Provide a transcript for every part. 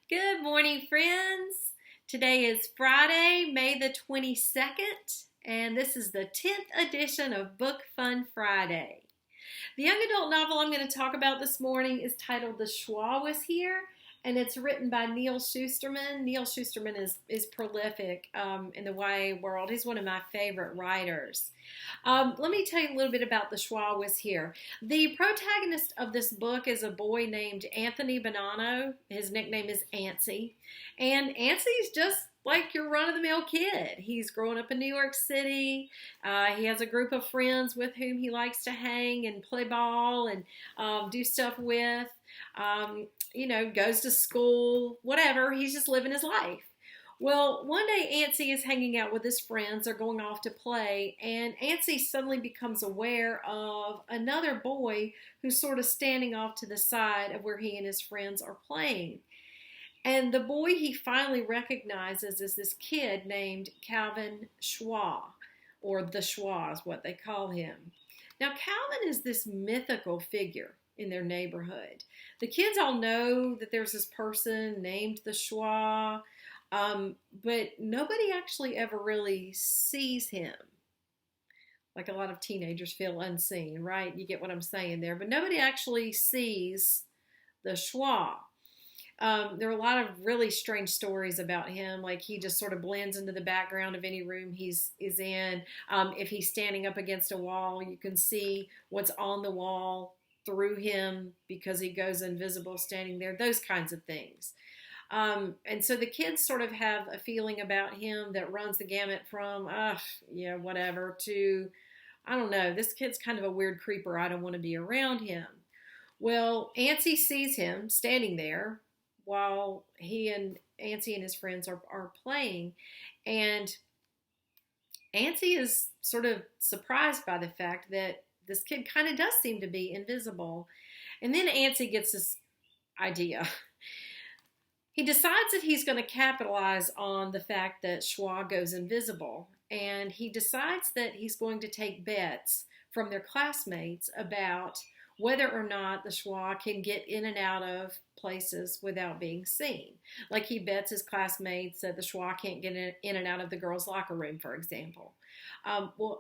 Good morning, friends. Today is Friday, May the 22nd, and this is the 10th edition of Book Fun Friday. The young adult novel I'm going to talk about this morning is titled SCHWA Was Here, and it's written by Neal Shusterman. Neal Shusterman is prolific in the YA world. He's one of my favorite writers. Let me tell you a little bit about SCHWA Was Here. The protagonist of this book is a boy named Anthony Bonanno. His nickname is Antsy. And Antsy's just like your run-of-the-mill kid. He's growing up in New York City. He has a group of friends with whom he likes to hang and play ball and do stuff with. Goes to school, whatever. He's just living his life. Well, one day Antsy is hanging out with his friends. They're going off to play, and Antsy suddenly becomes aware of another boy who's sort of standing off to the side of where he and his friends are playing. And the boy he finally recognizes is this kid named Calvin SCHWA, or the SCHWA is what they call him. Now, Calvin is this mythical figure in their neighborhood. The kids all know that there's this person named the SCHWA, but nobody actually ever really sees him. Like a lot of teenagers feel unseen, right? You get what I'm saying there. But nobody actually sees the SCHWA. There are a lot of really strange stories about him. Like he just sort of blends into the background of any room he's in. If he's standing up against a wall, you can see what's on the wall through him because he goes invisible standing there, those kinds of things. And so the kids sort of have a feeling about him that runs the gamut from, whatever, to, I don't know, this kid's kind of a weird creeper. I don't want to be around him. Well, Antsy sees him standing there while Antsy and his friends are playing. And Antsy is sort of surprised by the fact that this kid kind of does seem to be invisible. And then Antsy gets this idea. He decides that he's going to capitalize on the fact that SCHWA goes invisible. And he decides that he's going to take bets from their classmates about whether or not the SCHWA can get in and out of places without being seen. Like he bets his classmates that the SCHWA can't get in and out of the girls' locker room, for example.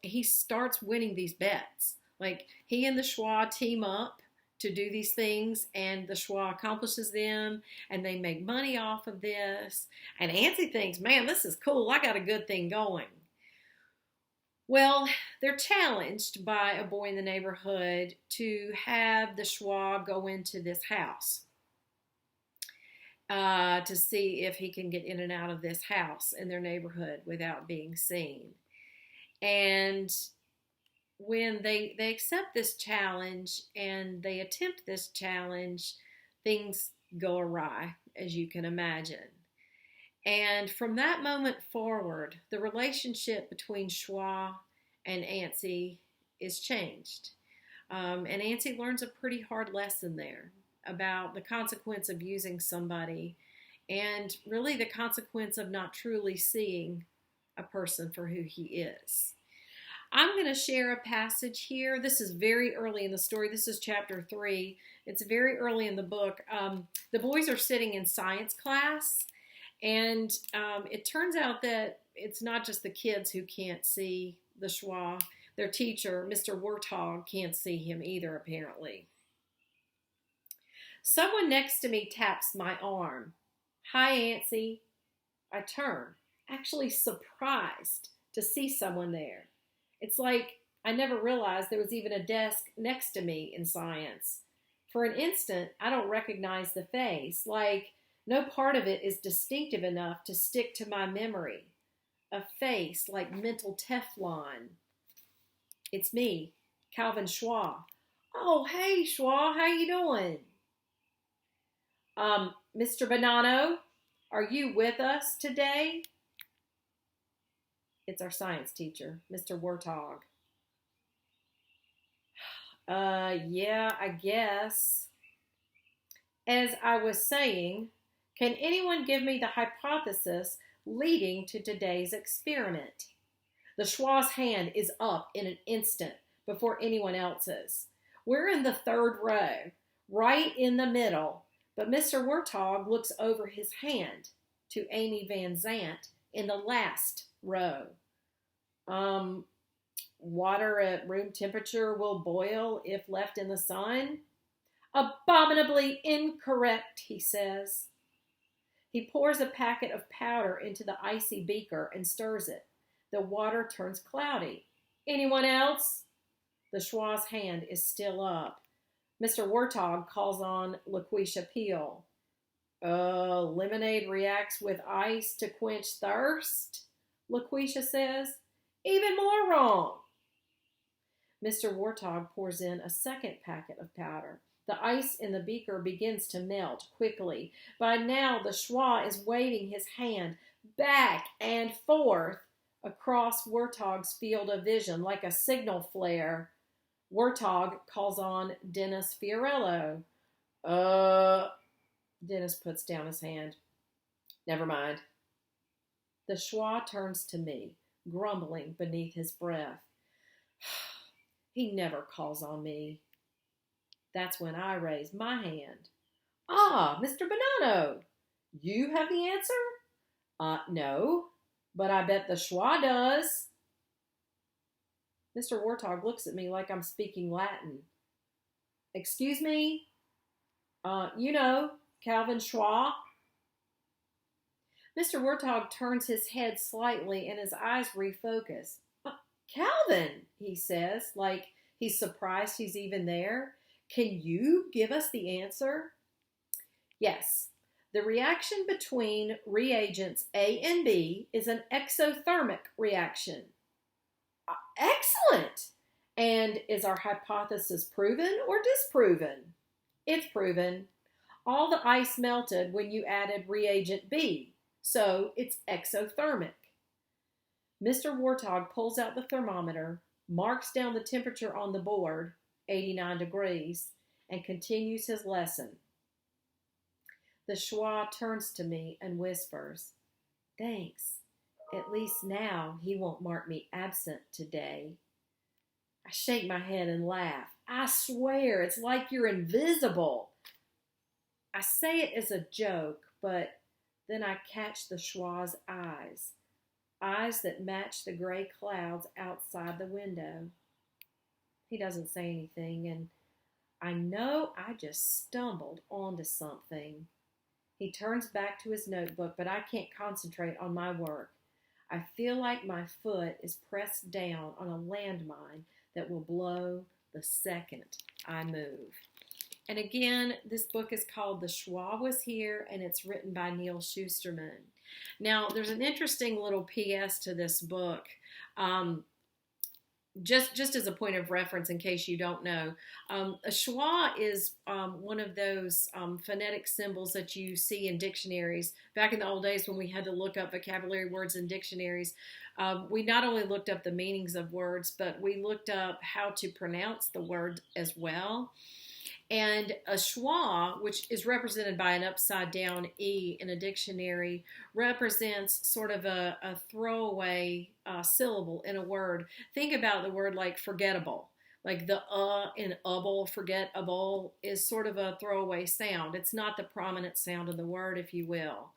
He starts winning these bets. Like he and the SCHWA team up to do these things, and the SCHWA accomplishes them, and they make money off of this. And Antsy thinks, man, this is cool. I got a good thing going. Well, they're challenged by a boy in the neighborhood to have the SCHWA go into this house to see if he can get in and out of this house in their neighborhood without being seen. And when they accept this challenge and they attempt this challenge, things go awry, as you can imagine. And from that moment forward, the relationship between SCHWA and Antsy is changed. And Antsy learns a pretty hard lesson there about the consequence of using somebody and really the consequence of not truly seeing a person for who he is. I'm going to share a passage here. This is very early in the story. This is chapter 3. It's very early in the book. The boys are sitting in science class, and it turns out that it's not just the kids who can't see the SCHWA. Their teacher, Mr. Warthog, can't see him either, apparently. Someone next to me taps my arm. Hi, Antsy. I turn, actually surprised to see someone there. It's like I never realized there was even a desk next to me in science. For an instant, I don't recognize the face, like no part of it is distinctive enough to stick to my memory. A face like mental Teflon. It's me, Calvin SCHWA. Oh, hey, SCHWA, how you doing? Mr. Bonanno, are you with us today? It's our science teacher, Mr. Warthog. Yeah, I guess. As I was saying, can anyone give me the hypothesis leading to today's experiment? The SCHWA's hand is up in an instant before anyone else's. We're in the third row, right in the middle, But Mr. Warthog looks over his hand to Amy Van Zant in the last row. Water at room temperature will boil if left in the sun. Abominably incorrect, he says. He pours a packet of powder into the icy beaker and stirs it. The water turns cloudy. Anyone else? The SCHWA's hand is still up. Mr. Warthog calls on LaQuisha Peel. Lemonade reacts with ice to quench thirst, LaQuisha says. Even more wrong. Mr. Warthog pours in a second packet of powder. The ice in the beaker begins to melt quickly. By now, the SCHWA is waving his hand back and forth across Warthog's field of vision like a signal flare. Warthog calls on Dennis Fiorello. Dennis puts down his hand. Never mind. The SCHWA turns to me, grumbling beneath his breath. He never calls on me. That's when I raise my hand. Ah, Mr. Bonanno, you have the answer? No, but I bet the SCHWA does. Mr. Warthog looks at me like I'm speaking Latin. Excuse me? Calvin SCHWA. Mr. Warthog turns his head slightly and his eyes refocus. Calvin, he says, like he's surprised he's even there. Can you give us the answer? Yes. The reaction between reagents A and B is an exothermic reaction. Excellent! And is our hypothesis proven or disproven? It's proven. All the ice melted when you added reagent B, so it's exothermic. Mr. Warthog pulls out the thermometer, marks down the temperature on the board, 89 degrees, and continues his lesson. The SCHWA turns to me and whispers, Thanks. At least now he won't mark me absent today. I shake my head and laugh. I swear, it's like you're invisible. I say it as a joke, but then I catch the SCHWA's eyes that match the gray clouds outside the window. He doesn't say anything, and I know I just stumbled onto something. He turns back to his notebook, but I can't concentrate on my work. I feel like my foot is pressed down on a landmine that will blow the second I move. And again, this book is called SCHWA Was Here, and it's written by Neal Shusterman. Now, there's an interesting little PS to this book. Just as a point of reference, in case you don't know, a schwa is one of those phonetic symbols that you see in dictionaries. Back in the old days when we had to look up vocabulary words in dictionaries, we not only looked up the meanings of words, but we looked up how to pronounce the word as well. And a schwa, which is represented by an upside down E in a dictionary, represents sort of a throwaway syllable in a word. Think about the word like forgettable. Like the in able, forgettable, is sort of a throwaway sound. It's not the prominent sound of the word, if you will.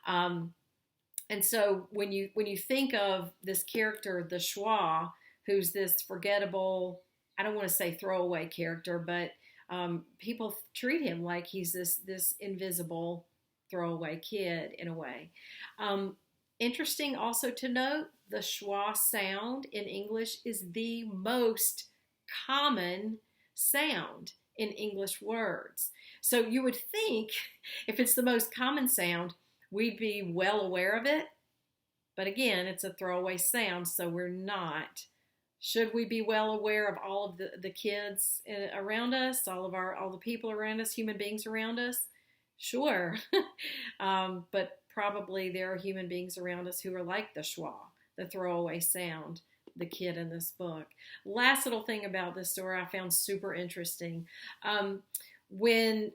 And so when you think of this character, the schwa, who's this forgettable, I don't want to say throwaway character, but people treat him like he's this invisible throwaway kid in a way. Interesting also to note, the schwa sound in English is the most common sound in English words. So you would think if it's the most common sound, we'd be well aware of it. But again, it's a throwaway sound, so we're not. Should we be well aware of all of the kids around us, all the people around us, human beings around us? Sure. But probably there are human beings around us who are like the schwa, the throwaway sound, the kid in this book. Last little thing about this story I found super interesting. When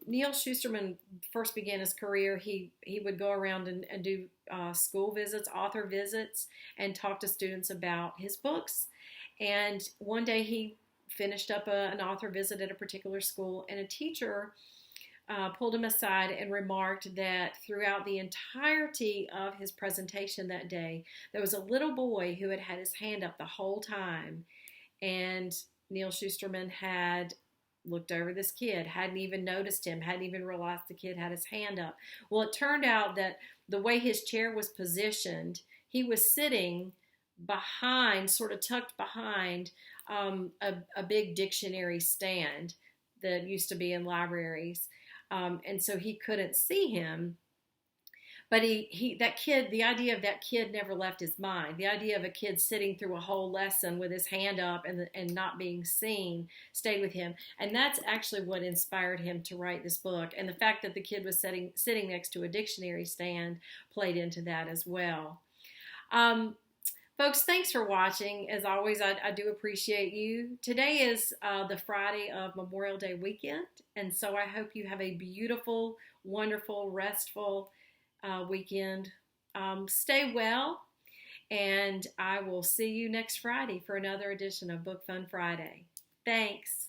Neal Shusterman first began his career, he would go around and do school visits, author visits, and talk to students about his books. And one day he finished up an author visit at a particular school, and a teacher pulled him aside and remarked that throughout the entirety of his presentation that day, there was a little boy who had had his hand up the whole time. And Neal Shusterman had looked over this kid, hadn't even noticed him, hadn't even realized the kid had his hand up. Well, it turned out that the way his chair was positioned, he was sitting behind, sort of tucked behind a big dictionary stand that used to be in libraries. And so he couldn't see him. But that kid, the idea of that kid never left his mind. The idea of a kid sitting through a whole lesson with his hand up and not being seen stayed with him. And that's actually what inspired him to write this book. And the fact that the kid was sitting next to a dictionary stand played into that as well. Folks, thanks for watching. As always, I do appreciate you. Today is the Friday of Memorial Day weekend, and so I hope you have a beautiful, wonderful, restful weekend. Stay well, and I will see you next Friday for another edition of Book Fun Friday. Thanks.